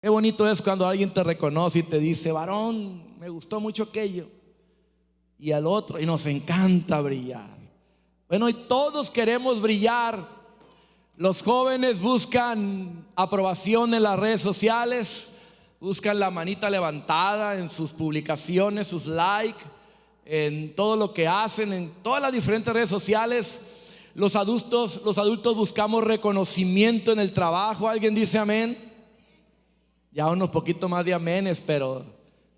Qué bonito es cuando alguien te reconoce y te dice: varón, me gustó mucho aquello. Y al otro, y nos encanta brillar. Bueno, y todos queremos brillar. Los jóvenes buscan aprobación en las redes sociales, buscan la manita levantada en sus publicaciones, sus likes, en todo lo que hacen, en todas las diferentes redes sociales. Los adultos buscamos reconocimiento en el trabajo. ¿Alguien dice amén? Ya unos poquitos más de aménes, pero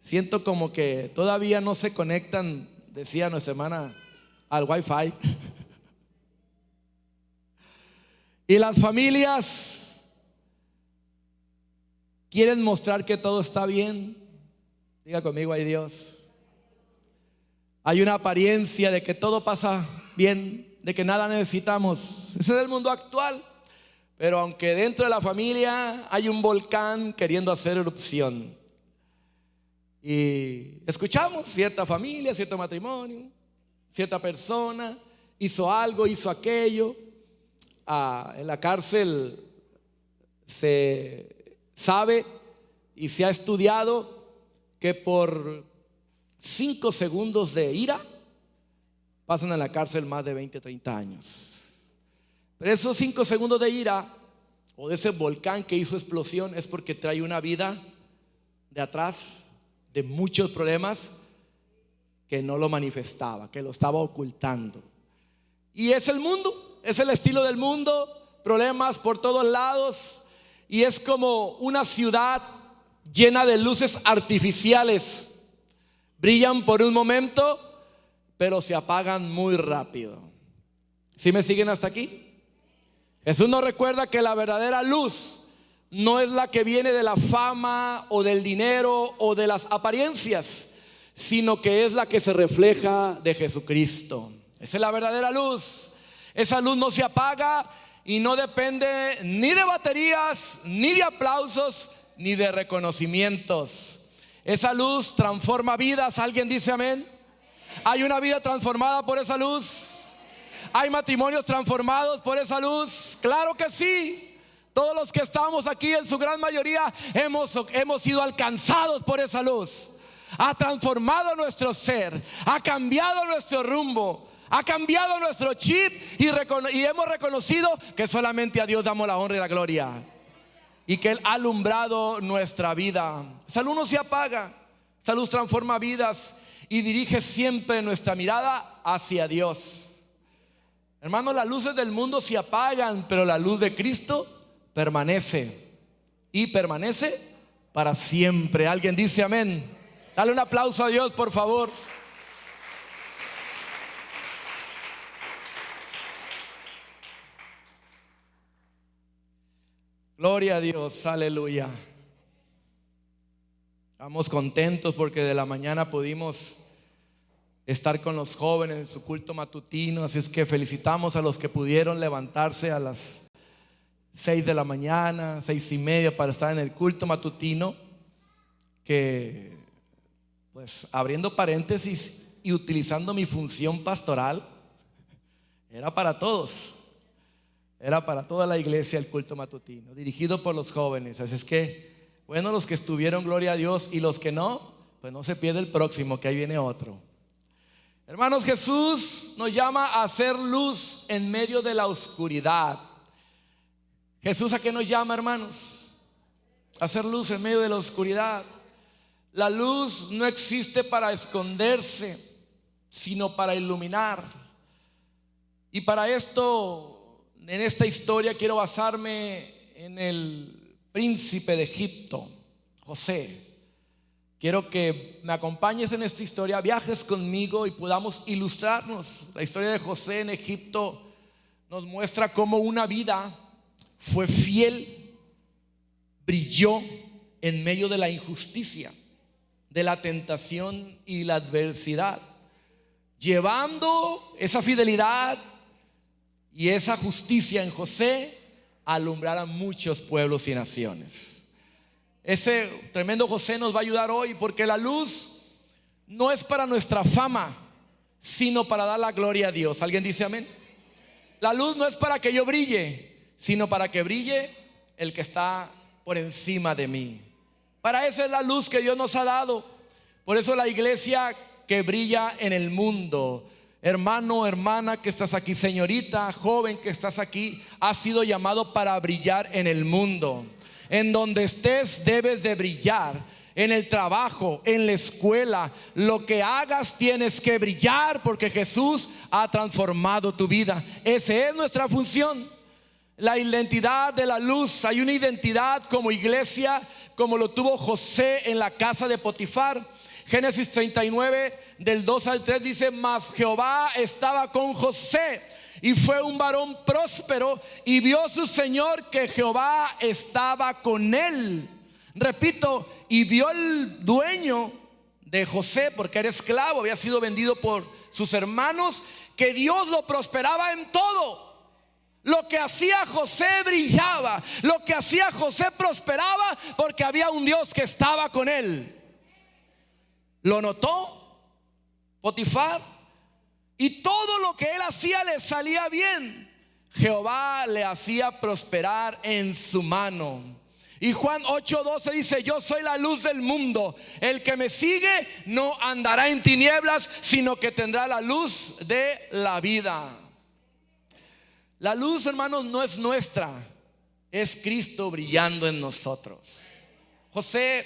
siento como que todavía no se conectan, decía nuestra hermana, al Wi-Fi. Y las familias quieren mostrar que todo está bien. Diga conmigo: ay Dios. Hay una apariencia de que todo pasa bien, de que nada necesitamos. Ese es el mundo actual. Pero aunque dentro de la familia hay un volcán queriendo hacer erupción, y escuchamos cierta familia, cierto matrimonio, cierta persona hizo algo, hizo aquello. En la cárcel se sabe y se ha estudiado que por 5 segundos de ira pasan en la cárcel más de 20, 30 años. Pero esos 5 segundos de ira, o de ese volcán que hizo explosión, es porque trae una vida de atrás de muchos problemas que no lo manifestaba, que lo estaba ocultando. Y es el mundo, es el estilo del mundo, problemas por todos lados. Y es como una ciudad llena de luces artificiales. Brillan por un momento, pero se apagan muy rápido. ¿Sí me siguen hasta aquí? Jesús nos recuerda que la verdadera luz no es la que viene de la fama o del dinero o de las apariencias, sino que es la que se refleja de Jesucristo. Esa es la verdadera luz. Esa luz no se apaga y no depende ni de baterías, ni de aplausos, ni de reconocimientos. Esa luz transforma vidas. ¿Alguien dice amén? ¿Hay una vida transformada por esa luz? ¿Hay matrimonios transformados por esa luz? Claro que sí. Todos los que estamos aquí, en su gran mayoría, hemos sido alcanzados por esa luz. Ha transformado nuestro ser, ha cambiado nuestro rumbo, ha cambiado nuestro chip, y hemos reconocido que solamente a Dios damos la honra y la gloria, y que Él ha alumbrado nuestra vida. Esa luz no se apaga. Esa luz transforma vidas y dirige siempre nuestra mirada hacia Dios. Hermanos, las luces del mundo se apagan, pero la luz de Cristo permanece, y permanece para siempre. ¿Alguien dice amén? Dale un aplauso a Dios, por favor. Gloria a Dios, aleluya. Estamos contentos porque de la mañana pudimos estar con los jóvenes en su culto matutino. Así es que felicitamos a los que pudieron levantarse a las 6 de la mañana, 6:30, para estar en el culto matutino, que, pues, abriendo paréntesis y utilizando mi función pastoral, era para todos. Era para toda la iglesia el culto matutino, dirigido por los jóvenes. Así es que, bueno, los que estuvieron, gloria a Dios, y los que no, pues no se pierda el próximo, que ahí viene otro. Hermanos, Jesús nos llama a hacer luz en medio de la oscuridad. Jesús, ¿a qué nos llama, hermanos? A hacer luz en medio de la oscuridad. La luz no existe para esconderse, sino para iluminar. Y para esto, en esta historia, quiero basarme en el príncipe de Egipto, José. Quiero que me acompañes en esta historia, viajes conmigo y podamos ilustrarnos. La historia de José en Egipto nos muestra cómo una vida fue fiel, brilló en medio de la injusticia, de la tentación y la adversidad, llevando esa fidelidad y esa justicia en José a alumbrar a muchos pueblos y naciones. Ese tremendo José nos va a ayudar hoy, porque la luz no es para nuestra fama, sino para dar la gloria a Dios. ¿Alguien dice amén? La luz no es para que yo brille, sino para que brille el que está por encima de mí. Para eso es la luz que Dios nos ha dado. Por eso la iglesia que brilla en el mundo. Hermano, hermana que estás aquí, señorita, joven que estás aquí, has sido llamado para brillar en el mundo. En donde estés debes de brillar. En el trabajo, en la escuela, lo que hagas tienes que brillar, porque Jesús ha transformado tu vida. Esa es nuestra función. La identidad de la luz. Hay una identidad como iglesia, como lo tuvo José en la casa de Potifar. Génesis 39 del 2 al 3 dice: mas Jehová estaba con José, y fue un varón próspero, y vio su señor que Jehová estaba con él. Repito, y vio el dueño de José, porque era esclavo, había sido vendido por sus hermanos, que Dios lo prosperaba en todo. Lo que hacía José brillaba, lo que hacía José prosperaba, porque había un Dios que estaba con él. Lo notó Potifar, y todo lo que él hacía le salía bien. Jehová le hacía prosperar en su mano. Y Juan 8:12 dice: yo soy la luz del mundo, el que me sigue no andará en tinieblas, sino que tendrá la luz de la vida. La luz, hermanos, no es nuestra, es Cristo brillando en nosotros. José,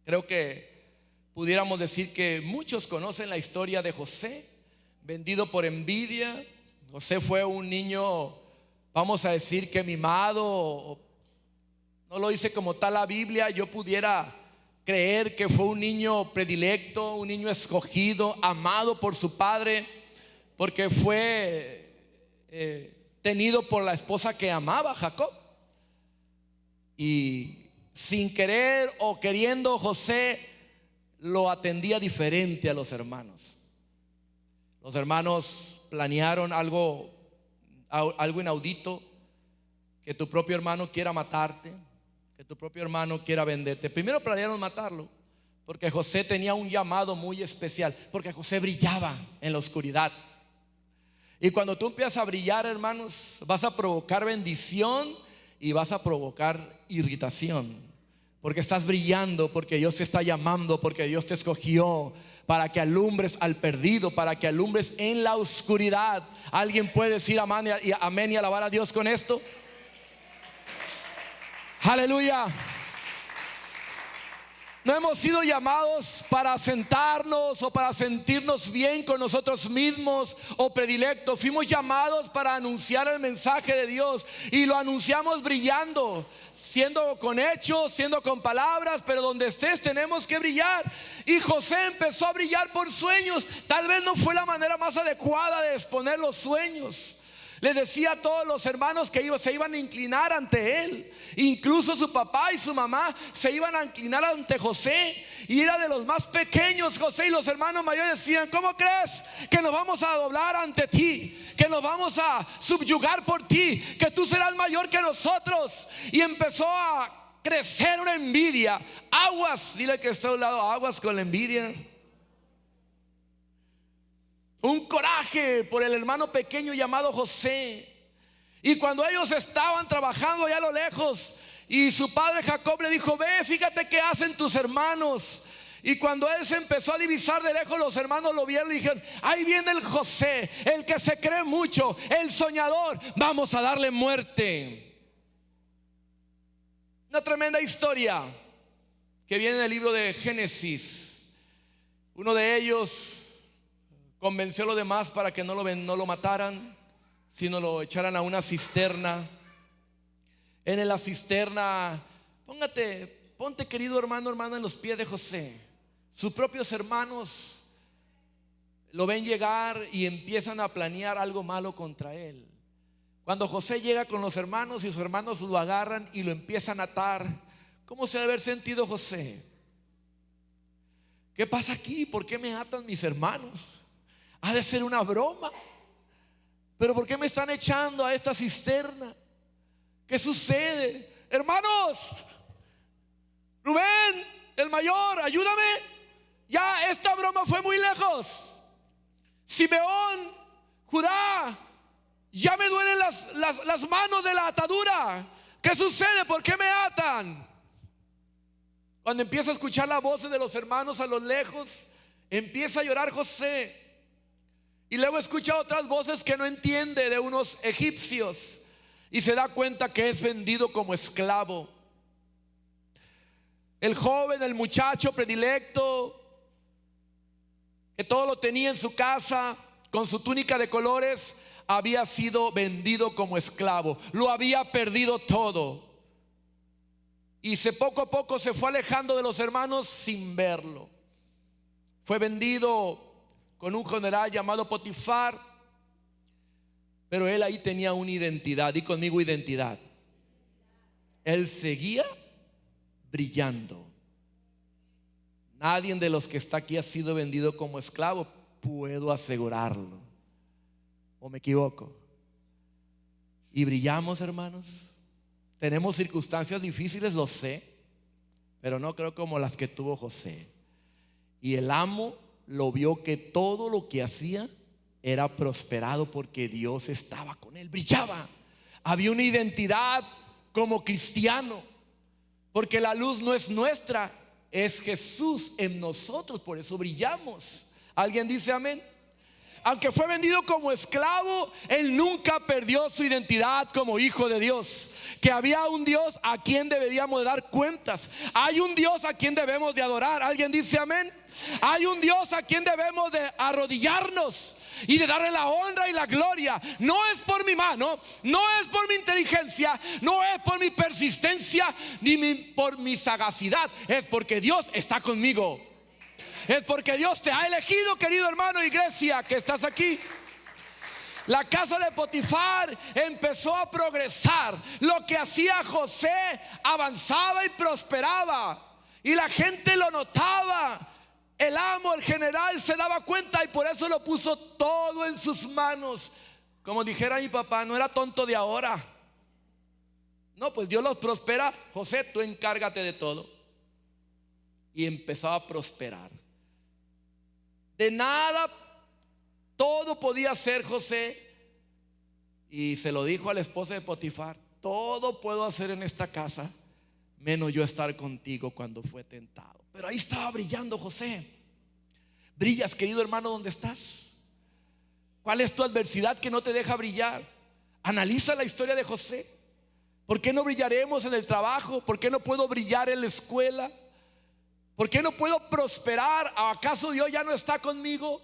creo que pudiéramos decir que muchos conocen la historia de José, vendido por envidia. José fue un niño, vamos a decir que mimado. No lo dice como tal la Biblia. Yo pudiera creer que fue un niño predilecto, un niño escogido, amado por su padre, porque fue tenido por la esposa que amaba, Jacob. Y sin querer o queriendo, José lo atendía diferente a los hermanos. Los hermanos planearon algo inaudito: que tu propio hermano quiera matarte, que tu propio hermano quiera venderte. Primero planearon matarlo, porque José tenía un llamado muy especial, porque José brillaba en la oscuridad. Y cuando tú empiezas a brillar, hermanos, vas a provocar bendición y vas a provocar irritación, porque estás brillando, porque Dios te está llamando, porque Dios te escogió para que alumbres al perdido, para que alumbres en la oscuridad. ¿Alguien puede decir amén y alabar a Dios con esto? Aleluya. No hemos sido llamados para sentarnos o para sentirnos bien con nosotros mismos o predilectos. Fuimos llamados para anunciar el mensaje de Dios, y lo anunciamos brillando, siendo con hechos, siendo con palabras, pero donde estés tenemos que brillar. Y José empezó a brillar por sueños. Tal vez no fue la manera más adecuada de exponer los sueños. Le decía a todos los hermanos que se iban a inclinar ante él. Incluso su papá y su mamá se iban a inclinar ante José, y era de los más pequeños José, y los hermanos mayores decían: ¿cómo crees que nos vamos a doblar ante ti? Que nos vamos a subyugar por ti, que tú serás mayor que nosotros. Y empezó a crecer una envidia. Aguas, dile que está a un lado, aguas con la envidia. Un coraje por el hermano pequeño llamado José. Y cuando ellos estaban trabajando allá a lo lejos, y su padre Jacob le dijo: ve, fíjate qué hacen tus hermanos. Y cuando él se empezó a divisar de lejos, los hermanos lo vieron y dijeron: ahí viene el José, el que se cree mucho, el soñador, vamos a darle muerte. Una tremenda historia que viene en el libro de Génesis. Uno de ellos convenció a los demás para que no lo mataran, sino lo echaran a una cisterna. En la cisterna, ponte querido hermano, hermana, en los pies de José. Sus propios hermanos lo ven llegar y empiezan a planear algo malo contra él. Cuando José llega con los hermanos y sus hermanos lo agarran y lo empiezan a atar, ¿cómo se debe haber sentido José? ¿Qué pasa aquí? ¿Por qué me atan mis hermanos? Ha de ser una broma. Pero ¿por qué me están echando a esta cisterna? ¿Qué sucede? Hermanos, Rubén, el mayor, ayúdame. Ya esta broma fue muy lejos. Simeón, Judá, ya me duelen las manos de la atadura. ¿Qué sucede? ¿Por qué me atan? Cuando empieza a escuchar las voces de los hermanos a lo lejos, empieza a llorar José. Y luego escucha otras voces que no entiende, de unos egipcios, y se da cuenta que es vendido como esclavo. El joven, el muchacho predilecto, que todo lo tenía en su casa, con su túnica de colores, había sido vendido como esclavo. Lo había perdido todo. Y poco a poco se fue alejando de los hermanos sin verlo. Fue vendido con un general llamado Potifar, pero él ahí tenía una identidad. Di conmigo, identidad. Él seguía brillando. Nadie de los que está aquí ha sido vendido como esclavo, puedo asegurarlo. ¿O me equivoco? Y brillamos, hermanos. Tenemos circunstancias difíciles, lo sé, pero no creo como las que tuvo José. Y el amo lo vio que todo lo que hacía era prosperado porque Dios estaba con él, brillaba. Había una identidad como cristiano, porque la luz no es nuestra, es Jesús en nosotros, por eso brillamos. ¿Alguien dice amén? Aunque fue vendido como esclavo, él nunca perdió su identidad como hijo de Dios. Que había un Dios a quien deberíamos dar cuentas. Hay un Dios a quien debemos de adorar. ¿Alguien dice amén? Hay un Dios a quien debemos de arrodillarnos y de darle la honra y la gloria. No es por mi mano, no es por mi inteligencia, no es por mi persistencia, ni por mi sagacidad. Es porque Dios está conmigo. Es porque Dios te ha elegido, querido hermano, iglesia, que estás aquí. La casa de Potifar empezó a progresar. Lo que hacía José avanzaba y prosperaba, y la gente lo notaba. El amo, el general, se daba cuenta y por eso lo puso todo en sus manos. Como dijera mi papá, no era tonto de ahora. No, pues Dios los prospera. José, tú encárgate de todo. Y empezó a prosperar. De nada, todo podía hacer José. Y se lo dijo a la esposa de Potifar: todo puedo hacer en esta casa, menos yo estar contigo cuando fue tentado. Pero ahí estaba brillando José. ¿Brillas, querido hermano, donde estás? ¿Cuál es tu adversidad que no te deja brillar? Analiza la historia de José. ¿Por qué no brillaremos en el trabajo? ¿Por qué no puedo brillar en la escuela? ¿Por qué no puedo prosperar? ¿Acaso Dios ya no está conmigo?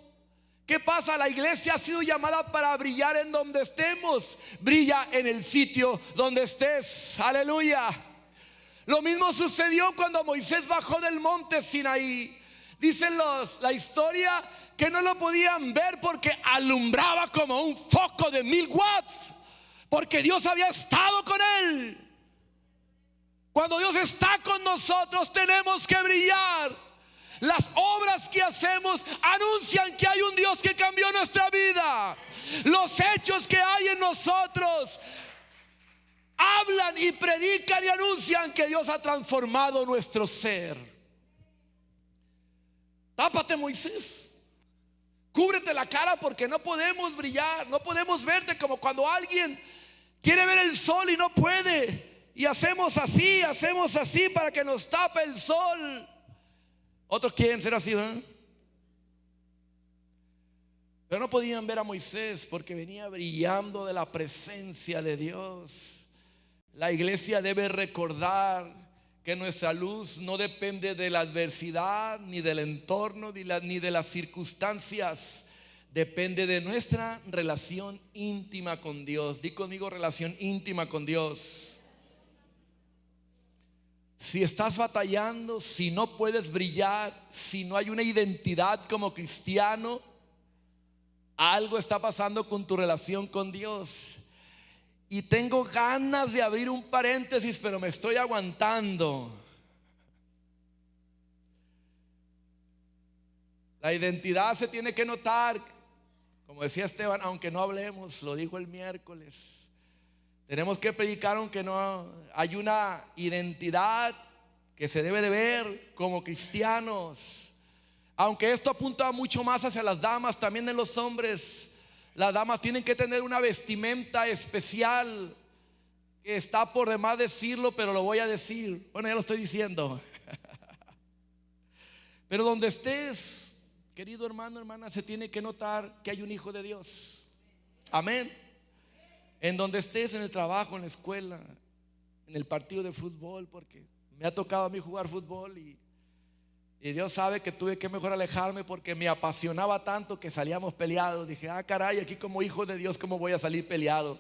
¿Qué pasa? La iglesia ha sido llamada para brillar en donde estemos. Brilla en el sitio donde estés. Aleluya. Lo mismo sucedió cuando Moisés bajó del monte Sinaí. Dicen la historia que no lo podían ver porque alumbraba como un foco de 1000 watts, porque Dios había estado con él. Cuando Dios está con nosotros, tenemos que brillar. Las obras que hacemos anuncian que hay un Dios que cambió nuestra vida. Los hechos que hay en nosotros hablan y predican y anuncian que Dios ha transformado nuestro ser. Tápate, Moisés. Cúbrete la cara porque no podemos brillar, no podemos verte, como cuando alguien quiere ver el sol y no puede. Y hacemos así para que nos tape el sol. Otros quieren ser así, ¿eh? Pero no podían ver a Moisés porque venía brillando de la presencia de Dios. La iglesia debe recordar que nuestra luz no depende de la adversidad, ni del entorno, ni de las circunstancias. Depende de nuestra relación íntima con Dios. Di conmigo, relación íntima con Dios. Si estás batallando, si no puedes brillar, si no hay una identidad como cristiano, algo está pasando con tu relación con Dios. Y tengo ganas de abrir un paréntesis, pero me estoy aguantando. La identidad se tiene que notar. Como decía Esteban, aunque no hablemos, lo dijo el miércoles. Tenemos que predicar aunque no. Hay una identidad que se debe de ver como cristianos. Aunque esto apunta mucho más hacia las damas, también en los hombres. Las damas tienen que tener una vestimenta especial, que está por demás decirlo, pero lo voy a decir. Bueno, ya lo estoy diciendo. Pero donde estés, querido hermano, hermana, se tiene que notar que hay un hijo de Dios. Amén. En donde estés, en el trabajo, en la escuela, en el partido de fútbol, porque me ha tocado a mí jugar fútbol y Dios sabe que tuve que mejor alejarme porque me apasionaba tanto que salíamos peleados. Dije, caray, aquí como hijo de Dios, ¿cómo voy a salir peleado?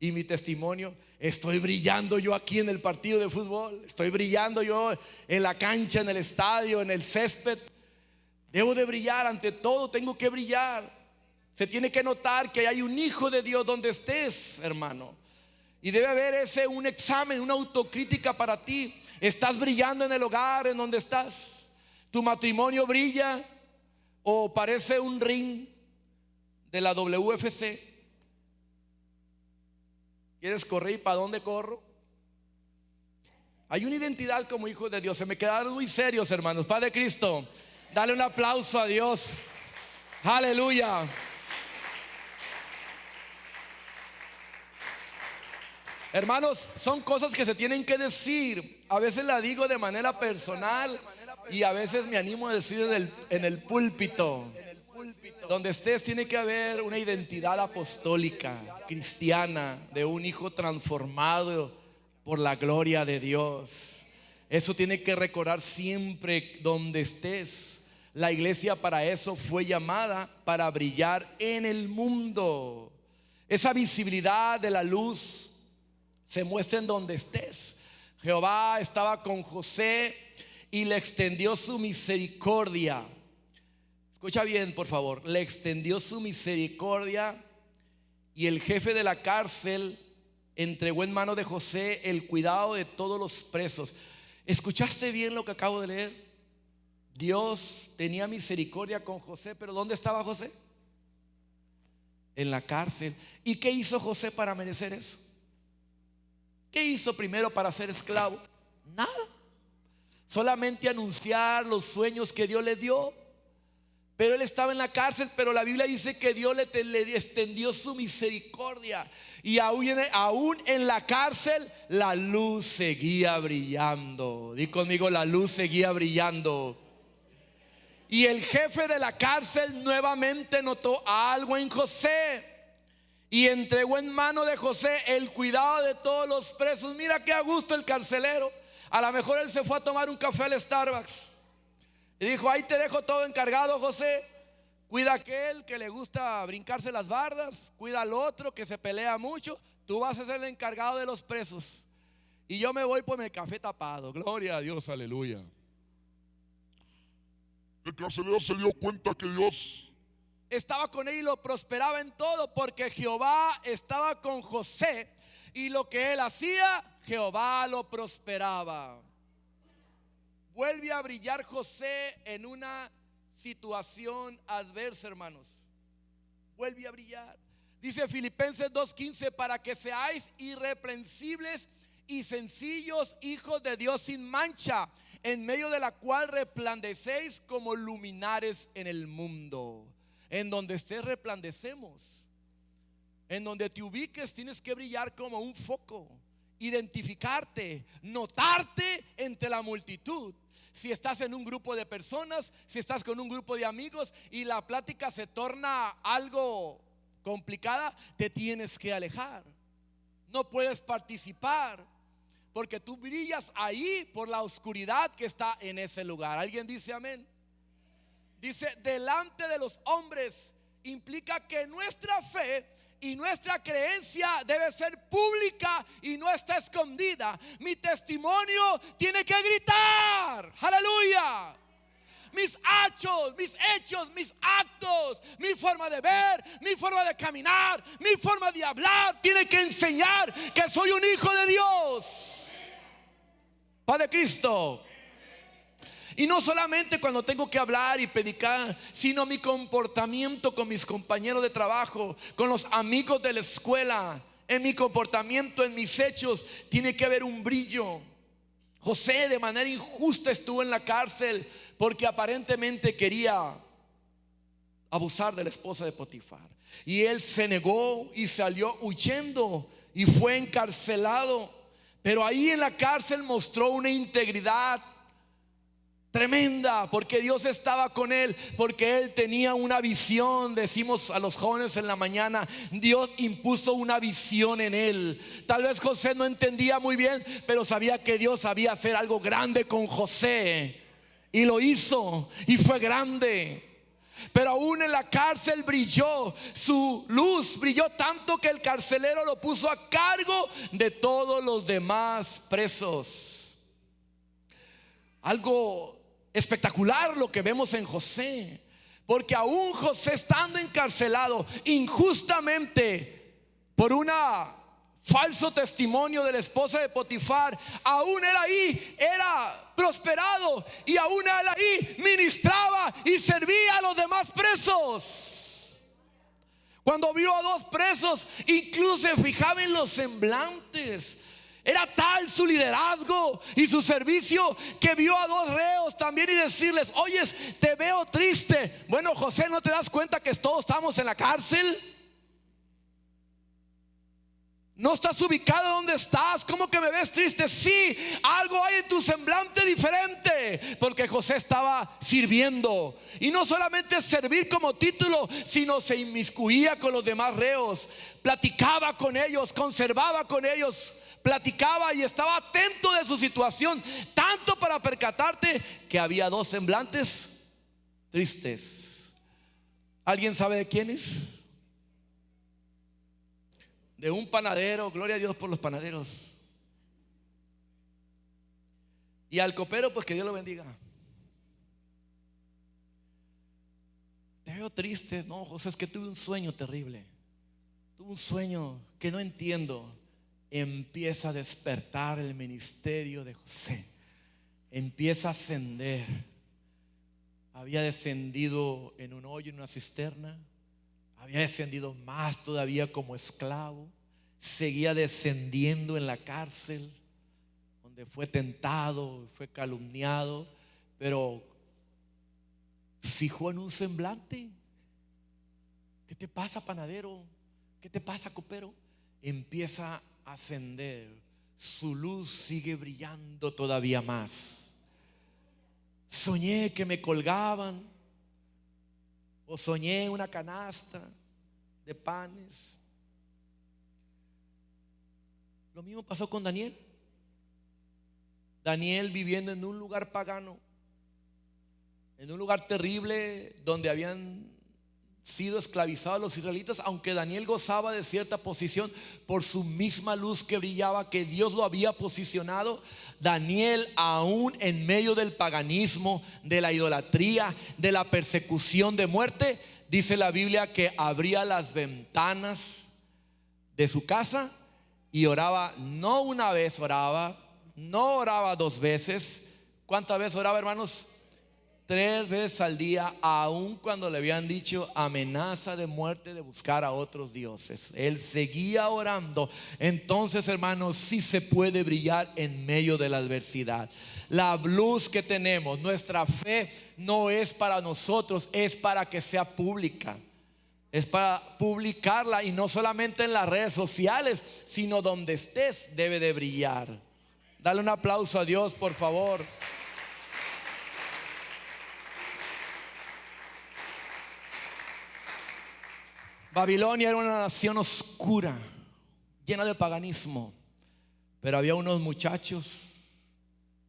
Y mi testimonio, estoy brillando yo aquí en el partido de fútbol, estoy brillando yo en la cancha, en el estadio, en el césped. Debo de brillar, ante todo tengo que brillar. Se tiene que notar que hay un hijo de Dios donde estés, hermano. Y debe haber un examen, una autocrítica para ti. ¿Estás brillando en el hogar en donde estás? ¿Tu matrimonio brilla o parece un ring de la WFC? ¿Quieres correr y para dónde corro? Hay una identidad como hijo de Dios. Se me quedaron muy serios, hermanos. Padre Cristo, dale un aplauso a Dios. Aleluya. Hermanos, son cosas que se tienen que decir. A veces la digo de manera personal y a veces me animo a decir en el púlpito. Donde estés tiene que haber una identidad apostólica, cristiana, de un hijo transformado por la gloria de Dios. Eso tiene que recordar siempre donde estés. La iglesia para eso fue llamada, para brillar en el mundo. Esa visibilidad de la luz se muestra en donde estés. Jehová estaba con José y le extendió su misericordia. Escucha bien, por favor. Le extendió su misericordia y el jefe de la cárcel entregó en mano de José el cuidado de todos los presos. ¿Escuchaste bien lo que acabo de leer? Dios tenía misericordia con José, pero ¿dónde estaba José? En la cárcel. ¿Y qué hizo José para merecer eso? ¿Qué hizo primero para ser esclavo? Nada. Solamente anunciar los sueños que Dios le dio. Pero él estaba en la cárcel, pero la Biblia dice que Dios le extendió su misericordia. Y aún en la cárcel la luz seguía brillando. Di conmigo, la luz seguía brillando. Y el jefe de la cárcel nuevamente notó algo en José y entregó en mano de José el cuidado de todos los presos. Mira qué a gusto el carcelero. A lo mejor él se fue a tomar un café al Starbucks y dijo, ahí te dejo todo encargado, José. Cuida a aquel que le gusta brincarse las bardas, cuida al otro que se pelea mucho. Tú vas a ser el encargado de los presos y yo me voy por mi café tapado. Gloria a Dios, aleluya. El carcelero se dio cuenta que Dios estaba con él y lo prosperaba en todo, porque Jehová estaba con José y lo que él hacía, Jehová lo prosperaba. Vuelve a brillar José en una situación adversa, hermanos. Vuelve a brillar. Dice Filipenses 2:15, para que seáis irreprensibles y sencillos, hijos de Dios sin mancha, en medio de la cual resplandecéis como luminares en el mundo. En donde estés resplandecemos. En donde te ubiques tienes que brillar como un foco. Identificarte, notarte entre la multitud. Si estás en un grupo de personas, si estás con un grupo de amigos y la plática se torna algo complicada, te tienes que alejar. No puedes participar porque tú brillas ahí por la oscuridad que está en ese lugar. ¿Alguien dice amén? Dice, delante de los hombres implica que nuestra fe y nuestra creencia debe ser pública y no está escondida. Mi testimonio tiene que gritar. Aleluya. Mis hechos, mis actos, mi forma de ver, mi forma de caminar, mi forma de hablar tiene que enseñar que soy un hijo de Dios. Padre Cristo. Y no solamente cuando tengo que hablar y predicar, sino mi comportamiento con mis compañeros de trabajo, con los amigos de la escuela, en mi comportamiento, en mis hechos, tiene que haber un brillo. José de manera injusta estuvo en la cárcel porque aparentemente quería abusar de la esposa de Potifar. Y él se negó y salió huyendo y fue encarcelado. Pero ahí en la cárcel mostró una integridad tremenda, porque Dios estaba con él, porque él tenía una visión. Decimos a los jóvenes en la mañana, Dios impuso una visión en él. Tal vez José no entendía muy bien, pero sabía que Dios sabía hacer algo grande con José, y lo hizo, y fue grande. Pero aún en la cárcel brilló, su luz brilló tanto que el carcelero lo puso a cargo de todos los demás presos. Algo espectacular lo que vemos en José, porque aún José, estando encarcelado injustamente por una falso testimonio de la esposa de Potifar, aún él ahí era prosperado, y aún él ahí ministraba y servía a los demás presos. Cuando vio a dos presos, incluso se fijaba en los semblantes. Era tal su liderazgo y su servicio que vio a dos reos también y decirles: oyes, te veo triste. Bueno, José, ¿no te das cuenta que todos estamos en la cárcel? ¿No estás ubicado donde estás? ¿Cómo que me ves triste? Sí, algo hay en tu semblante diferente, porque José estaba sirviendo. Y no solamente servir como título, sino se inmiscuía con los demás reos, platicaba con ellos, conservaba con ellos, platicaba y estaba atento de su situación, tanto para percatarte que había dos semblantes tristes. ¿Alguien sabe de quiénes? De un panadero. Gloria a Dios por los panaderos. Y al copero, pues que Dios lo bendiga. Te veo triste. No, José, es que tuve un sueño terrible. Tuve un sueño que no entiendo. Empieza a despertar el ministerio de José. Empieza a ascender. Había descendido en un hoyo, en una cisterna. Había descendido más todavía como esclavo. Seguía descendiendo en la cárcel, donde fue tentado, fue calumniado, pero fijó en un semblante. ¿Qué te pasa, panadero? ¿Qué te pasa, copero? Empieza a ascender. Su luz sigue brillando todavía más. Soñé que me colgaban, o soñé una canasta de panes. Lo mismo pasó con Daniel. Daniel viviendo en un lugar pagano, en un lugar terrible donde habían sido esclavizados los israelitas, aunque Daniel gozaba de cierta posición por su misma luz que brillaba, que Dios lo había posicionado. Daniel, aún en medio del paganismo, de la idolatría, de la persecución de muerte, dice la Biblia que abría las ventanas de su casa y oraba. No una vez oraba, no oraba dos veces. ¿Cuántas veces oraba, hermanos? 3 veces al día, aun cuando le habían dicho amenaza de muerte de buscar a otros dioses. Él seguía orando. Entonces, hermanos, sí se puede brillar en medio de la adversidad. La luz que tenemos, nuestra fe, no es para nosotros, es para que sea pública. Es para publicarla, y no solamente en las redes sociales, sino donde estés debe de brillar. Dale un aplauso a Dios, por favor. Babilonia era una nación oscura, llena de paganismo, pero había unos muchachos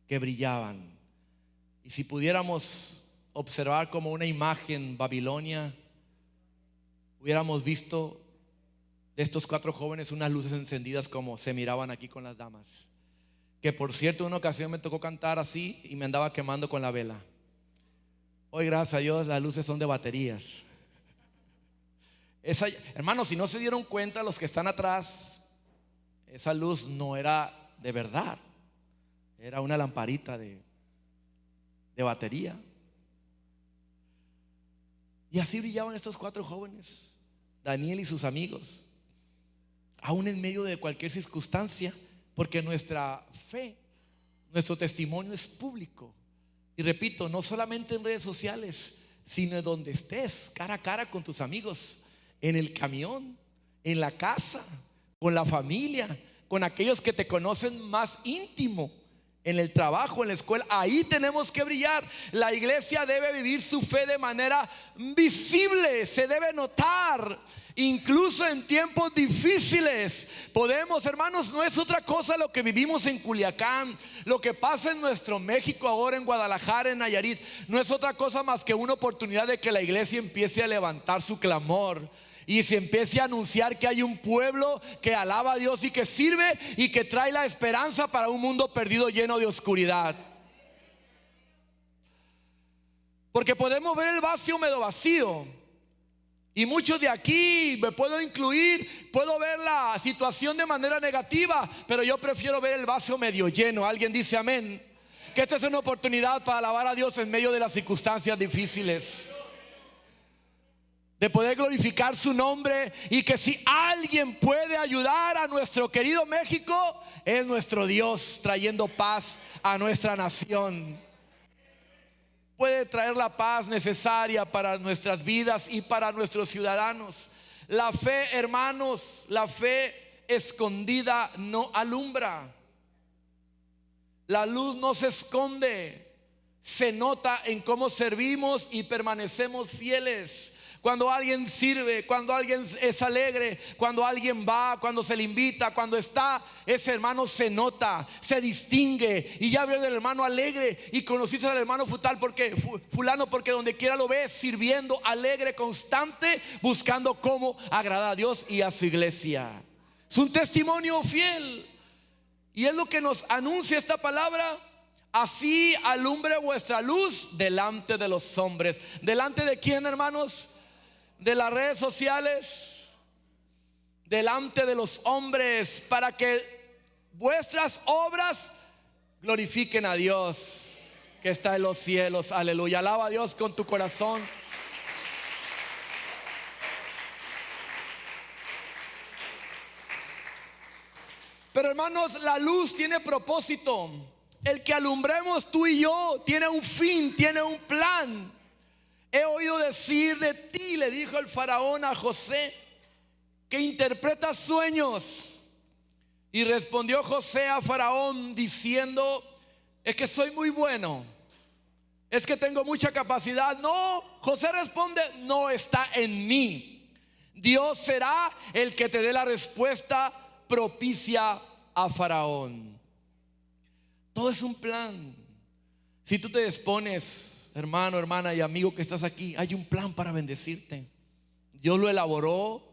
que brillaban. Y si pudiéramos observar como una imagen Babilonia, hubiéramos visto de estos 4 jóvenes unas luces encendidas como se miraban aquí con las damas. Que por cierto, en una ocasión me tocó cantar así y me andaba quemando con la vela. Hoy, gracias a Dios, las luces son de baterías. Hermanos, si no se dieron cuenta los que están atrás, esa luz no era de verdad, era una lamparita de batería. Y así brillaban estos 4 jóvenes, Daniel y sus amigos, aún en medio de cualquier circunstancia, porque nuestra fe, nuestro testimonio es público. Y repito, no solamente en redes sociales, sino en donde estés, cara a cara con tus amigos, en el camión, en la casa, con la familia, con aquellos que te conocen más íntimo. en el trabajo, en la escuela. Ahí tenemos que brillar. La iglesia debe vivir su fe de manera visible, se debe notar. Incluso en tiempos difíciles podemos, hermanos, no es otra cosa lo que vivimos en Culiacán, lo que pasa en nuestro México ahora, en Guadalajara, en Nayarit. No es otra cosa más que una oportunidad de que la iglesia empiece a levantar su clamor y se empiece a anunciar que hay un pueblo que alaba a Dios y que sirve y que trae la esperanza para un mundo perdido lleno de oscuridad. Porque podemos ver el vaso medio vacío, y muchos de aquí, me puedo incluir, puedo ver la situación de manera negativa, pero yo prefiero ver el vaso medio lleno. Alguien dice amén. Que esta es una oportunidad para alabar a Dios en medio de las circunstancias difíciles, de poder glorificar su nombre, y que si alguien puede ayudar a nuestro querido México, es nuestro Dios, trayendo paz a nuestra nación. Puede traer la paz necesaria para nuestras vidas y para nuestros ciudadanos. La fe, hermanos, la fe escondida no alumbra. La luz no se esconde, se nota en cómo servimos y permanecemos fieles. Cuando alguien sirve, cuando alguien es alegre, cuando alguien va, cuando se le invita, cuando está, ese hermano se nota, se distingue. Y ya veo al hermano alegre, y conociste al hermano fulano, porque donde quiera lo ves sirviendo, alegre, constante, buscando cómo agradar a Dios y a su iglesia. Es un testimonio fiel, y es lo que nos anuncia esta palabra. Así alumbre vuestra luz delante de los hombres. ¿Delante de quién, hermanos? De las redes sociales, delante de los hombres, para que vuestras obras glorifiquen a Dios que está en los cielos. Aleluya. Alaba a Dios con tu corazón. Pero hermanos, la luz tiene propósito. El que alumbremos tú y yo tiene un fin, tiene un plan. He oído decir de ti, le dijo el faraón a José, que interpretas sueños. Y respondió José a faraón diciendo: es que soy muy bueno, es que tengo mucha capacidad. No, José responde: no está en mí. Dios será el que te dé la respuesta propicia a faraón. Todo es un plan. Si tú te dispones, hermano, hermana y amigo que estás aquí, hay un plan para bendecirte. Dios lo elaboró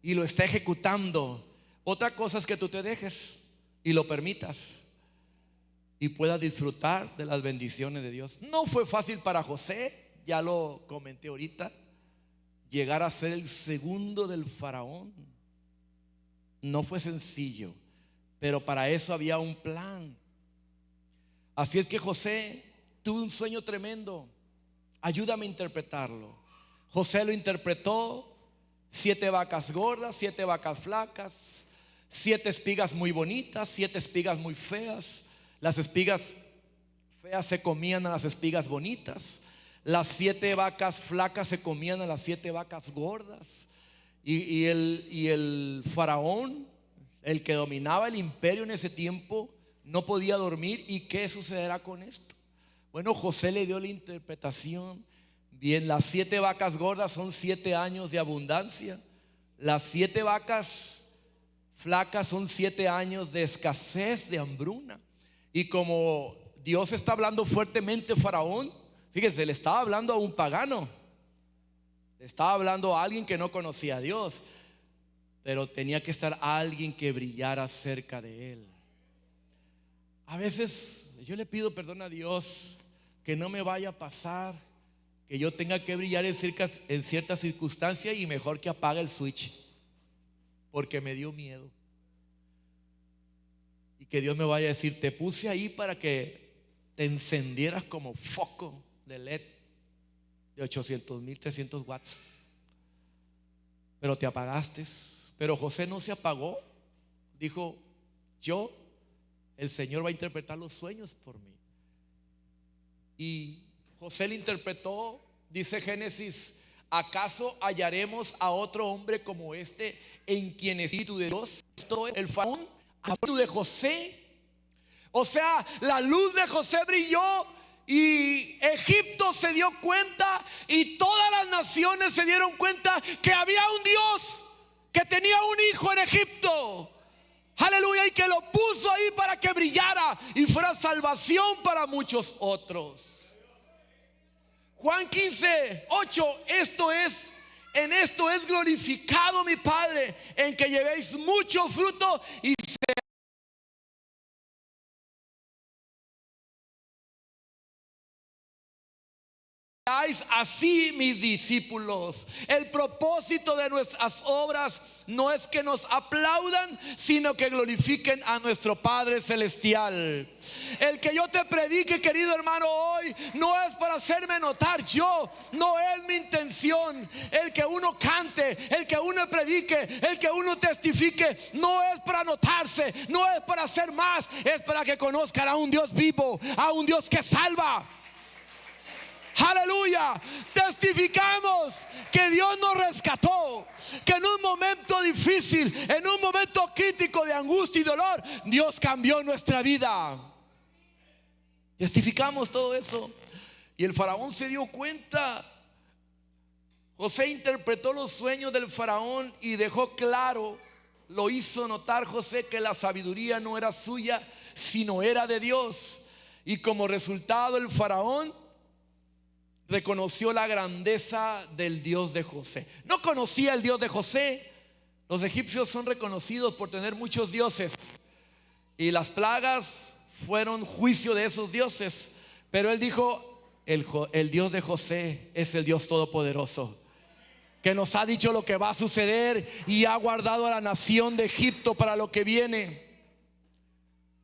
y lo está ejecutando. Otra cosa es que tú te dejes y lo permitas y puedas disfrutar de las bendiciones de Dios. No fue fácil para José, ya lo comenté ahorita, llegar a ser el segundo del faraón. No fue sencillo, pero para eso había un plan. Así es que José tuvo un sueño tremendo. Ayúdame a interpretarlo. José lo interpretó: 7 vacas gordas, 7 vacas flacas, 7 espigas muy bonitas, 7 espigas muy feas. Las espigas feas se comían a las espigas bonitas. Las 7 vacas flacas se comían a las 7 vacas gordas. Y el faraón, el que dominaba el imperio en ese tiempo, no podía dormir. ¿Y qué sucederá con esto? Bueno, José le dio la interpretación. Bien, las 7 vacas gordas son 7 años de abundancia. Las 7 vacas flacas son 7 años de escasez, de hambruna. Y como Dios está hablando fuertemente a faraón, fíjense, le estaba hablando a un pagano, le estaba hablando a alguien que no conocía a Dios, pero tenía que estar alguien que brillara cerca de él. A veces yo le pido perdón a Dios que no me vaya a pasar que yo tenga que brillar en ciertas circunstancias, y mejor que apague el switch, porque me dio miedo. Y que Dios me vaya a decir: te puse ahí para que te encendieras como foco de LED de 800,000, 300 watts, pero te apagaste. Pero José no se apagó. Dijo: el Señor va a interpretar los sueños por mí. Y José le interpretó. Dice Génesis: ¿acaso hallaremos a otro hombre como este en quien espíritu de Dios? El faraón, espíritu de José. O sea, la luz de José brilló y Egipto se dio cuenta y todas las naciones se dieron cuenta que había un Dios que tenía un hijo en Egipto. Aleluya, y que lo puso ahí para que brillara y fuera salvación para muchos otros. Juan 15:8, en esto es glorificado mi Padre, en que llevéis mucho fruto y así mis discípulos. El propósito de nuestras obras no es que nos aplaudan, sino que glorifiquen a nuestro Padre Celestial. El que yo te predique, querido hermano, hoy no es para hacerme notar yo, no es mi intención. El que uno cante, el que uno predique, el que uno testifique, no es para notarse, no es para hacer más, es para que conozcan a un Dios vivo, a un Dios que salva. Aleluya, testificamos que Dios nos rescató, que en un momento difícil, en un momento crítico de angustia y dolor, Dios cambió nuestra vida. Testificamos todo eso. Y el faraón se dio cuenta. José interpretó los sueños del faraón y dejó claro, lo hizo notar José, que la sabiduría no era suya, sino era de Dios. Y como resultado, el faraón reconoció la grandeza del Dios de José. No conocía el Dios de José. Los egipcios son reconocidos por tener muchos dioses, y las plagas fueron juicio de esos dioses. Pero él dijo: el Dios de José es el Dios todopoderoso, que nos ha dicho lo que va a suceder y ha guardado a la nación de Egipto para lo que viene.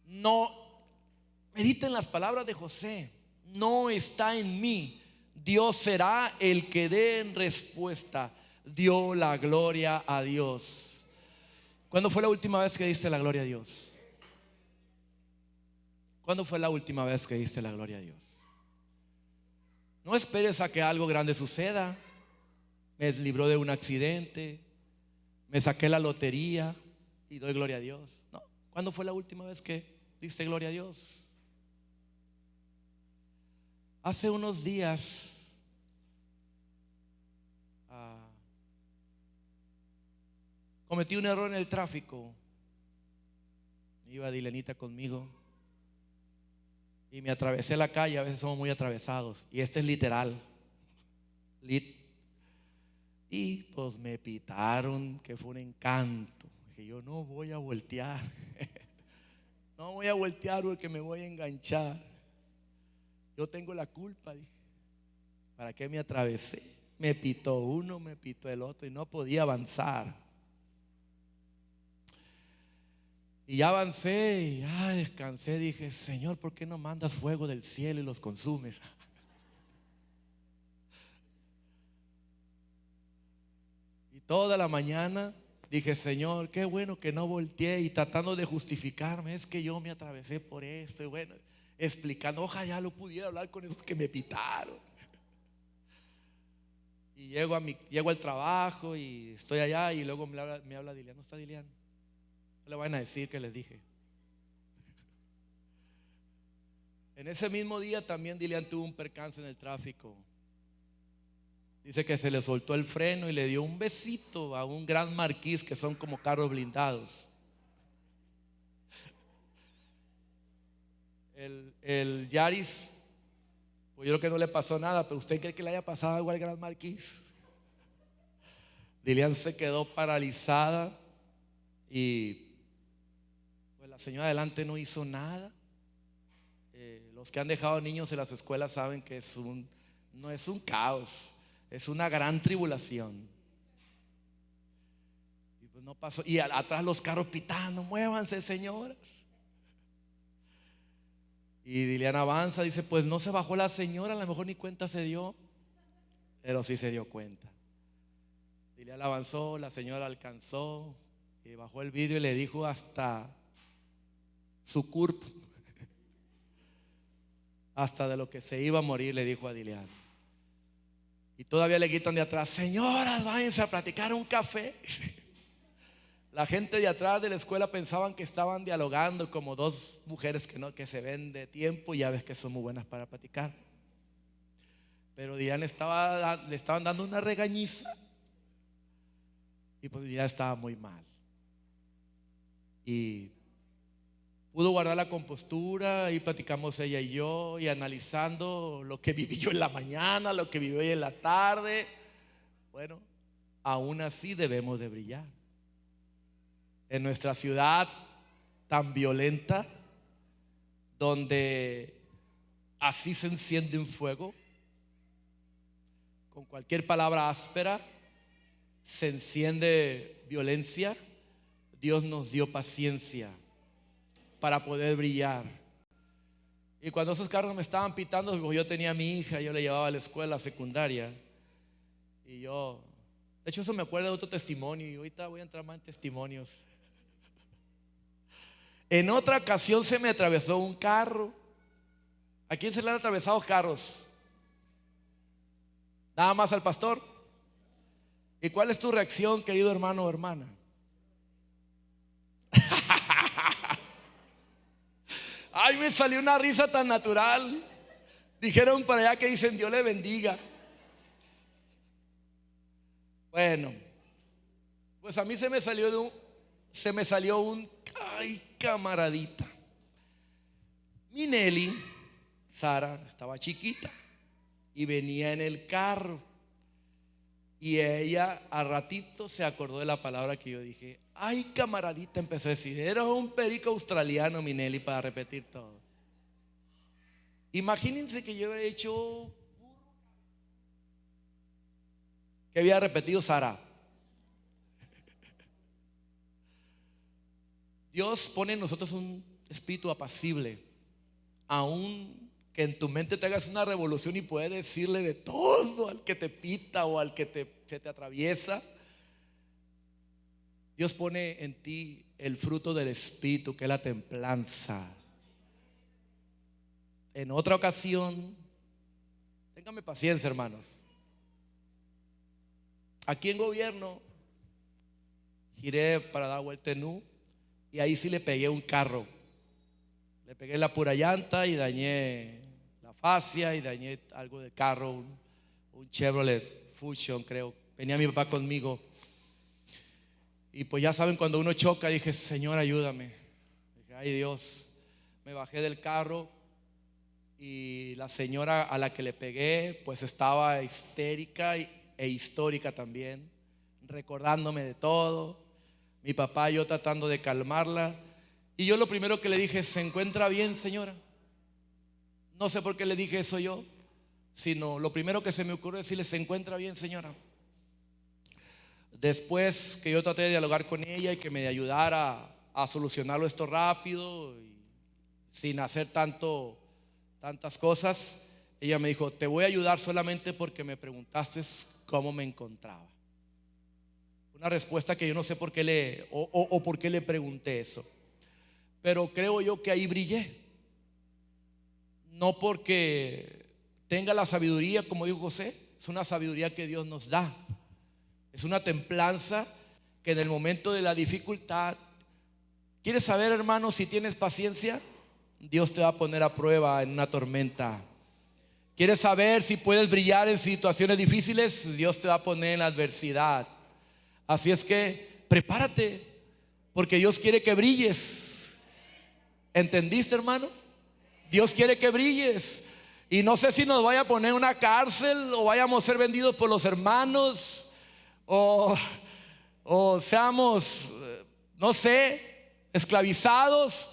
No, mediten las palabras de José: no está en mí, Dios será el que dé en respuesta. Dio la gloria a Dios. ¿Cuándo fue la última vez que diste la gloria a Dios? ¿Cuándo fue la última vez que diste la gloria a Dios? No esperes a que algo grande suceda. Me libró de un accidente, me saqué la lotería y doy gloria a Dios. No. ¿Cuándo fue la última vez que diste gloria a Dios? Hace unos días cometí un error en el tráfico. Iba Dilenita conmigo y me atravesé la calle. A veces somos muy atravesados, y este es literal. Y pues me pitaron, que fue un encanto. Dije yo: no voy a voltear. No voy a voltear porque me voy a enganchar. Yo tengo la culpa, dije. ¿Para qué me atravesé? Me pitó uno, me pitó el otro y no podía avanzar. Y ya avancé y descansé. Dije: Señor, ¿por qué no mandas fuego del cielo y los consumes? Y toda la mañana dije: Señor, qué bueno que no volteé. Y tratando de justificarme: es que yo me atravesé por esto. Y bueno, explicando, ojalá ya lo pudiera hablar con esos que me pitaron. Y llego al trabajo y estoy allá, y luego me habla Dilian. ¿No está Dilian? No le van a decir que les dije. En ese mismo día también Dilian tuvo un percance en el tráfico. Dice que se le soltó el freno y le dio un besito a un Gran Marquis, que son como carros blindados. El Yaris, pues yo creo que no le pasó nada, pero ¿usted cree que le haya pasado algo al Gran Marquis? Dilian se quedó paralizada y pues la señora adelante no hizo nada. Los que han dejado niños en las escuelas saben que no es un caos, es una gran tribulación. Y pues no pasó. Y atrás los carros pitando: muévanse, señoras. Y Dilian avanza, dice: pues no se bajó la señora, a lo mejor ni cuenta se dio. Pero sí se dio cuenta. Dilian avanzó, la señora alcanzó y bajó el vidrio y le dijo hasta su cuerpo, hasta de lo que se iba a morir, le dijo a Dilian. Y todavía le gritan de atrás: señoras, váyanse a platicar un café. La gente de atrás de la escuela pensaban que estaban dialogando como dos mujeres que se ven de tiempo, y ya ves que son muy buenas para platicar. Pero Diane le estaban dando una regañiza, y pues Diane estaba muy mal. Y pudo guardar la compostura, y platicamos ella y yo, y analizando lo que viví yo en la mañana, lo que viví hoy en la tarde. Bueno, aún así debemos de brillar. En nuestra ciudad tan violenta, donde así se enciende un fuego, con cualquier palabra áspera se enciende violencia, Dios nos dio paciencia para poder brillar. Y cuando esos carros me estaban pitando, yo tenía a mi hija, yo le llevaba a la escuela secundaria, y yo, de hecho eso me acuerda de otro testimonio, y ahorita voy a entrar más en testimonios. En otra ocasión se me atravesó un carro. ¿A quién se le han atravesado carros? Nada más al pastor. ¿Y cuál es tu reacción, querido hermano o hermana? Ay, me salió una risa tan natural. Dijeron para allá que dicen Dios le bendiga. Bueno, pues a mí se me salió un ay, camaradita. Mi Nelly, Sara, estaba chiquita y venía en el carro, y ella a ratito se acordó de la palabra que yo dije. Ay, camaradita, empezó a decir. Era un perico australiano, mi Nelly, para repetir todo. Imagínense que yo había hecho, que había repetido Sara. Dios pone en nosotros un espíritu apacible, aun que en tu mente te hagas una revolución y puedes decirle de todo al que te pita o al que se te atraviesa. Dios pone en ti el fruto del espíritu, que es la templanza. En otra ocasión, ténganme paciencia, hermanos, aquí en gobierno giré para dar vuelta en U, y ahí sí le pegué un carro. Le pegué la pura llanta y dañé la fascia y dañé algo del carro, un Chevrolet Fusion, creo. Venía mi papá conmigo. Y pues ya saben, cuando uno choca, dije, Señor, ayúdame. Dije, ay Dios. Me bajé del carro, y la señora a la que le pegué pues estaba histérica e histórica también, recordándome de todo. Mi papá y yo tratando de calmarla, y yo lo primero que le dije: ¿se encuentra bien, señora? No sé por qué le dije eso yo, sino lo primero que se me ocurrió decirle: ¿se encuentra bien, señora? Después que yo traté de dialogar con ella y que me ayudara a solucionarlo esto rápido y sin hacer tantas cosas, ella me dijo: te voy a ayudar solamente porque me preguntaste cómo me encontraba. Una respuesta que yo no sé por qué por qué le pregunté eso, pero creo yo que ahí brillé. No porque tenga la sabiduría, como dijo José, es una sabiduría que Dios nos da. Es una templanza que en el momento de la dificultad, ¿quieres saber, hermano, si tienes paciencia? Dios te va a poner a prueba en una tormenta. ¿Quieres saber si puedes brillar en situaciones difíciles? Dios te va a poner en la adversidad. Así es que prepárate, porque Dios quiere que brilles. ¿Entendiste, hermano? Dios quiere que brilles. Y no sé si nos vaya a poner en una cárcel, o vayamos a ser vendidos por los hermanos, o seamos, no sé, esclavizados.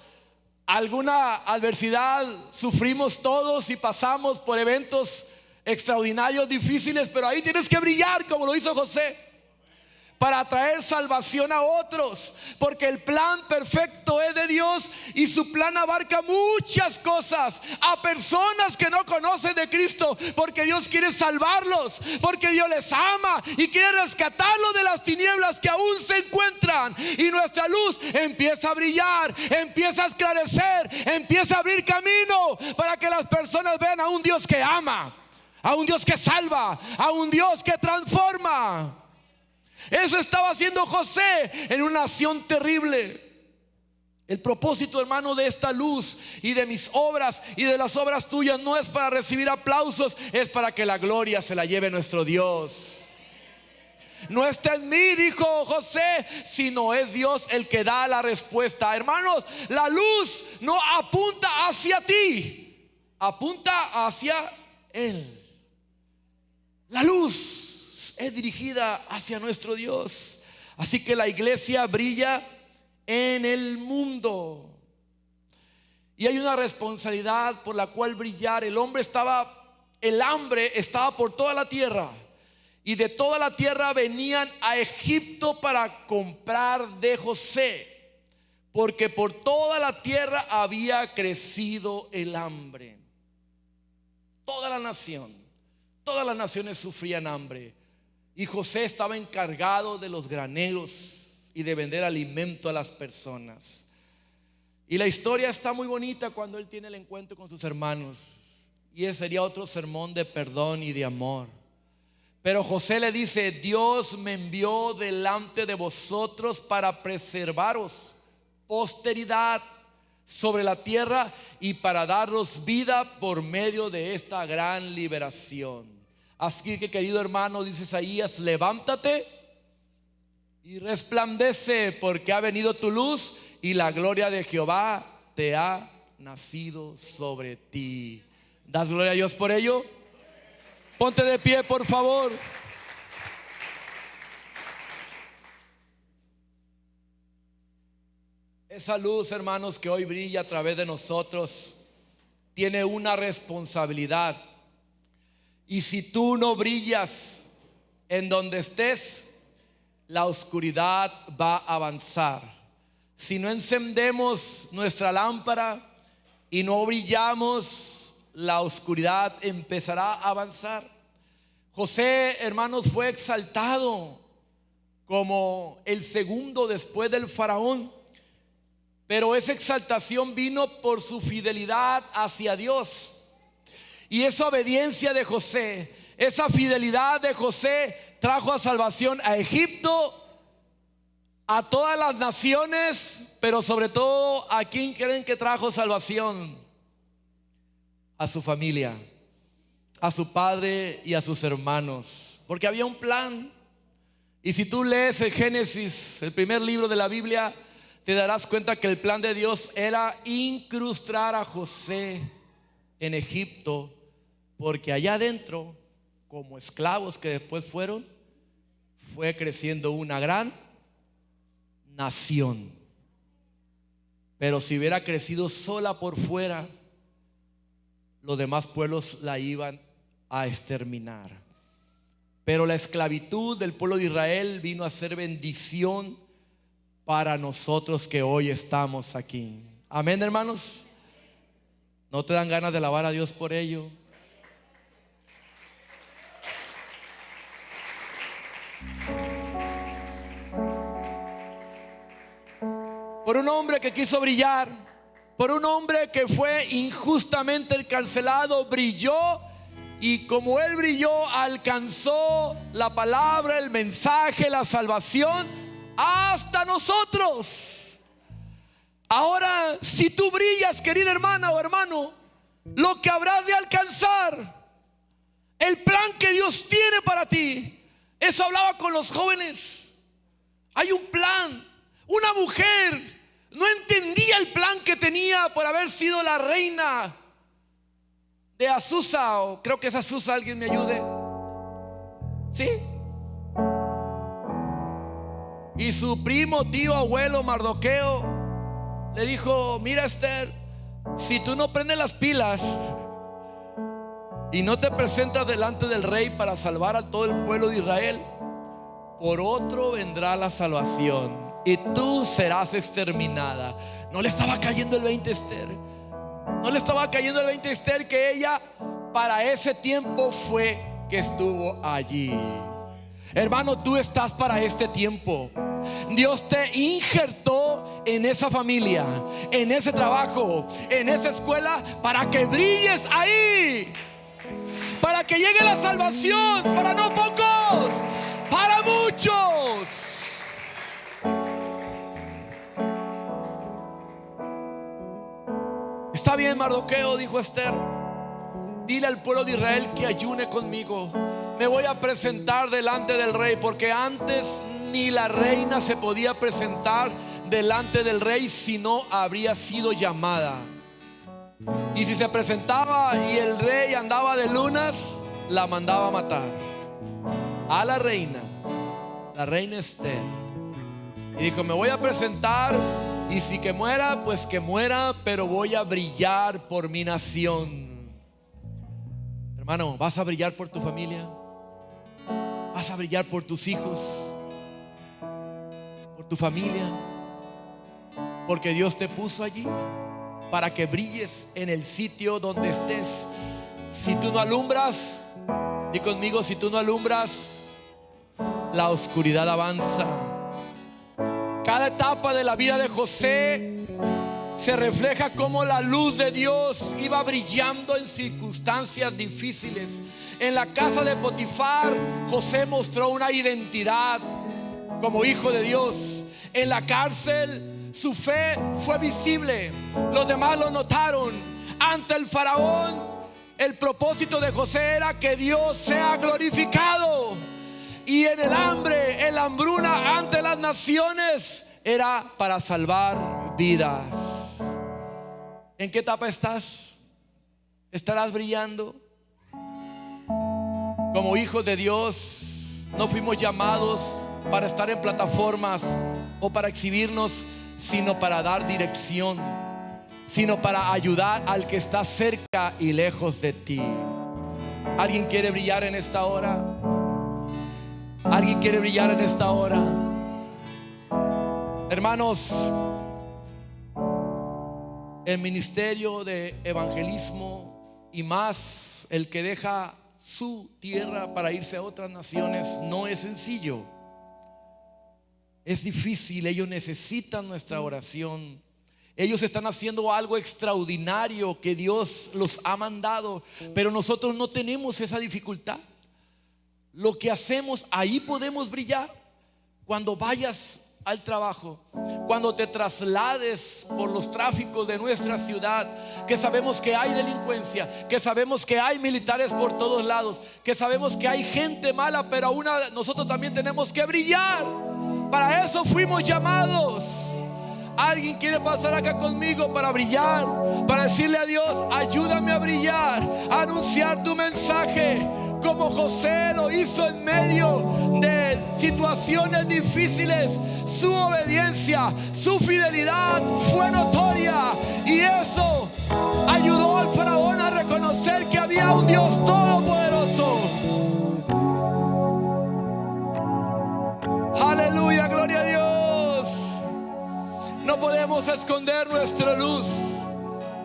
Alguna adversidad sufrimos todos y pasamos por eventos extraordinarios, difíciles, pero ahí tienes que brillar como lo hizo José, para traer salvación a otros, porque el plan perfecto es de Dios, y su plan abarca muchas cosas a personas que no conocen de Cristo, porque Dios quiere salvarlos, porque Dios les ama y quiere rescatarlos de las tinieblas que aún se encuentran, y nuestra luz empieza a brillar, empieza a esclarecer, empieza a abrir camino para que las personas vean a un Dios que ama, a un Dios que salva, a un Dios que transforma. Eso estaba haciendo José en una nación terrible. El propósito, hermano, de esta luz y de mis obras y de las obras tuyas no es para recibir aplausos, es para que la gloria se la lleve nuestro Dios. No está en mí, dijo José, sino es Dios el que da la respuesta. Hermanos, la luz no apunta hacia ti, apunta hacia Él. La luz es dirigida hacia nuestro Dios. Así que la iglesia brilla en el mundo. Y hay una responsabilidad por la cual brillar. El hambre estaba por toda la tierra. Y de toda la tierra venían a Egipto para comprar de José, porque por toda la tierra había crecido el hambre. Todas las naciones sufrían hambre. Y José estaba encargado de los graneros y de vender alimento a las personas. Y la historia está muy bonita cuando él tiene el encuentro con sus hermanos. Y ese sería otro sermón de perdón y de amor. Pero José le dice: Dios me envió delante de vosotros para preservaros posteridad sobre la tierra y para daros vida por medio de esta gran liberación. Así que, querido hermano, dice Isaías, levántate y resplandece, porque ha venido tu luz y la gloria de Jehová te ha nacido sobre ti. ¿Das gloria a Dios por ello? Ponte de pie, por favor. Esa luz, hermanos, que hoy brilla a través de nosotros, tiene una responsabilidad. Y si tú no brillas en donde estés, la oscuridad va a avanzar. Si no encendemos nuestra lámpara y no brillamos, la oscuridad empezará a avanzar. José, hermanos, fue exaltado como el segundo después del faraón, pero esa exaltación vino por su fidelidad hacia Dios. Y esa obediencia de José, esa fidelidad de José trajo a salvación a Egipto, a todas las naciones, pero sobre todo, ¿a quién creen que trajo salvación? A su familia, a su padre y a sus hermanos, porque había un plan. Y si tú lees el Génesis, el primer libro de la Biblia, te darás cuenta que el plan de Dios era incrustar a José en Egipto, porque allá adentro, como esclavos que después fueron, fue creciendo una gran nación. Pero si hubiera crecido sola por fuera, los demás pueblos la iban a exterminar. Pero la esclavitud del pueblo de Israel vino a ser bendición para nosotros que hoy estamos aquí. Amén, hermanos. ¿No te dan ganas de alabar a Dios por ello? Por un hombre que quiso brillar, por un hombre que fue injustamente encarcelado, brilló, y como él brilló, alcanzó la palabra, el mensaje, la salvación hasta nosotros. Ahora, si tú brillas, querida hermana o hermano, lo que habrás de alcanzar, el plan que Dios tiene para ti. Eso hablaba con los jóvenes. Hay un plan. Una mujer no entendía el plan que tenía por haber sido la reina de Azusa, o creo que es Azusa, alguien me ayude. ¿Sí? Y su primo, tío, abuelo Mardoqueo le dijo: mira, Esther, si tú no prendes las pilas y no te presentas delante del rey para salvar a todo el pueblo de Israel, por otro vendrá la salvación y tú serás exterminada. No le estaba cayendo el 20 a Esther. No le estaba cayendo el 20 a Esther, que ella para ese tiempo fue que estuvo allí. Hermano, tú estás para este tiempo. Dios te injertó en esa familia, en ese trabajo, en esa escuela, para que brilles ahí, para que llegue la salvación para no pocos, para muchos. muchos. Está bien, Mardoqueo, dijo Esther, dile al pueblo de Israel que ayune conmigo. Me voy a presentar delante del rey, porque antes ni la reina se podía presentar delante del rey si no habría sido llamada. Y si se presentaba y el rey andaba de lunas, la mandaba a matar a la reina Esther. Y dijo, me voy a presentar, y si que muera, pues que muera, pero voy a brillar por mi nación. Hermano, ¿vas a brillar por tu familia? ¿Vas a brillar por tus hijos? ¿Por tu familia? Porque Dios te puso allí para que brilles en el sitio donde estés. Si tú no alumbras, di conmigo, si tú no alumbras, la oscuridad avanza. Cada etapa de la vida de José se refleja cómo la luz de Dios iba brillando en circunstancias difíciles. En la casa de Potifar, José mostró una identidad como hijo de Dios. En la cárcel, su fe fue visible. Los demás lo notaron. Ante el faraón, el propósito de José era que Dios sea glorificado. Y en el hambre, en la hambruna ante las naciones, era para salvar vidas. ¿En qué etapa estás? ¿Estarás brillando? Como hijos de Dios, no fuimos llamados para estar en plataformas o para exhibirnos, sino para dar dirección, sino para ayudar al que está cerca y lejos de ti. ¿Alguien quiere brillar en esta hora? ¿Alguien quiere brillar en esta hora? Hermanos, el ministerio de evangelismo, y más el que deja su tierra para irse a otras naciones, no es sencillo. Es difícil. Ellos necesitan nuestra oración. Ellos están haciendo algo extraordinario que Dios los ha mandado, pero nosotros no tenemos esa dificultad. Lo que hacemos, ahí podemos brillar. Cuando vayas al trabajo, cuando te traslades por los tráficos de nuestra ciudad, que sabemos que hay delincuencia, que sabemos que hay militares por todos lados, que sabemos que hay gente mala, pero aún nosotros también tenemos que brillar. Para eso fuimos llamados. Alguien quiere pasar acá conmigo para brillar, para decirle a Dios, ayúdame a brillar, a anunciar tu mensaje, como José lo hizo en medio de situaciones difíciles. Su obediencia, su fidelidad fue notoria, y eso ayudó al faraón a reconocer que había un Dios todopoderoso. Aleluya, gloria a Dios. No podemos esconder nuestra luz.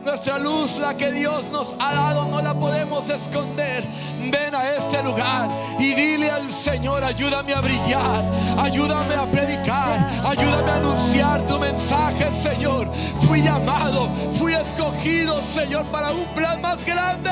Nuestra luz, la que Dios nos ha dado, no la podemos esconder. Ven a este lugar y dile al Señor, ayúdame a brillar, ayúdame a predicar, ayúdame a anunciar tu mensaje, Señor. Fui llamado, fui escogido, Señor, para un plan más grande.